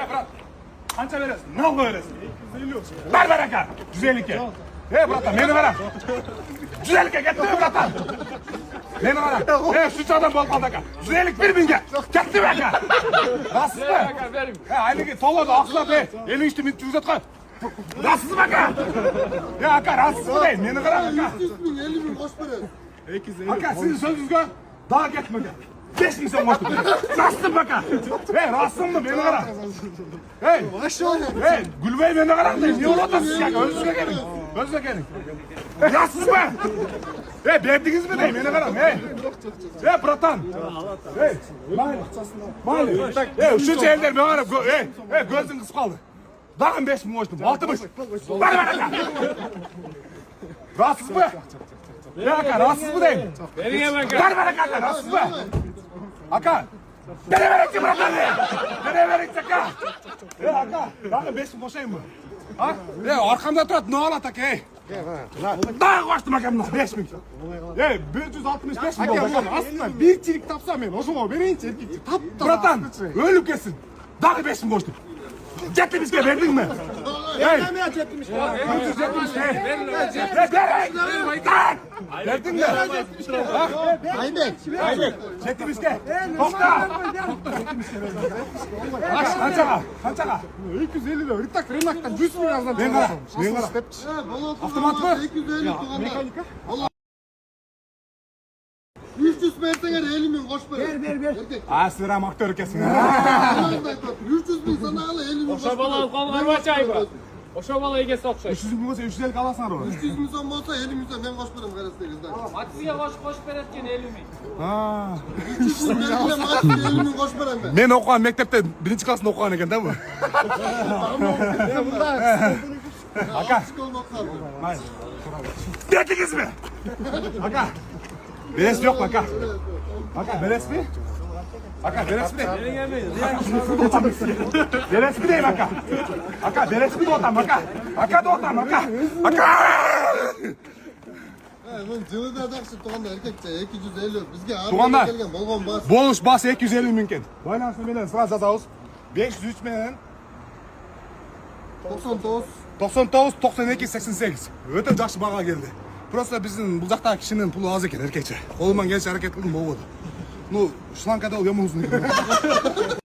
bırak. Qancha berasiz? Nima berasiz? 150 olsun. Ver aka. 152. Bratan, meni ver. 150 ketdi bratan. Meni ver. Şu adam bol qoldi aka. 150 bir binga. Ketdi aka. Rostmi? Aka bering. Haligi to'g'ri oqlab, 53 minut uzatqan. Rostmi aka? Aka, rostmi dey. Meni qarang aka. 50 bin boş verin. Aka, sizin sözünüzga daha ketmagan. 5 ming so'm oldu. Rostmi aka? Rostmi meni qarang. Gulbay meni qarang. Niye olasınız aka? O'zingizga keling. O'zingizga keling. Rostmi? Berdingizmi dey, meni qarang. Bratan. Mayli. Şu elder meni qarab, ko'zing qisib qoldi. Dag'in 5 ming qo'shdim. 6 ming. Aka. Rostmi? Aka, rostmi deyim. Bering aka. Aka, rostmi? Aka. Verecek bratan. Verecek aka. Aka, dag'in 5 ming qo'shaymi? Ha? Arkamda turadi, ne olat aka? Daha qo'shdim aka buni 5 ming. 165 ming bo'ldi. Aslında bir çelik tapsam ben o zaman verince erkekçi tap tap. Bratan, o'lib ketsin. Dag'in 5 ming qo'shdim. Jettimizga berdingmi? Vermeye çekmiş. Berdingmi? Aynen. Jettimizga. To'xta. Qanchaga? 250 lira. Ritak Renak'tan 100 bin yazdan. Men qara. Avtomat mı? 250 mekanika. 300 versene 50 bin koş ver. Ha, sizlar ham aktyor ekansiz. 300 bin sana al 50 bin. O'sha bola qolgan chayba. O'sha bola egasi o'xshaydi. 300 ming bo'lsa 350 olasan o. 300 bin son olsa 50 bin son ben koş veririm karasınızdan. Maksiga qo'shib berayotgan 50 ming. Ha. 300 bin ben bile maaşı 50 bin koş veririm ben. Men o'qigan maktabda 1-klassda o'qigan ekan-da bu. Aka. Mayli. Berdingizmi? Aka. Beres yo'qmi aka? Aka, beresmi? Aka, beresmi? Beresmi deyim aka. Aka, beresmi de otam aka. Aka da otam aka. Aka! Ben cılıda adaksın Tuğan'da erkekçe 250 bizge Tuğan'da? abi gelgen bolgon bas. Boluş bas 250 mümkün. Baylansın bilen sıra yazağız. 503 bilen 99 92 88. Öte жақсы баға geldi. Просто біздің бұл жақтағы кішінің пұлы аз екен еркекше. Қолымнан келсе әрекет қылдым болды. Ну, шланкада ол яман ұзын екен.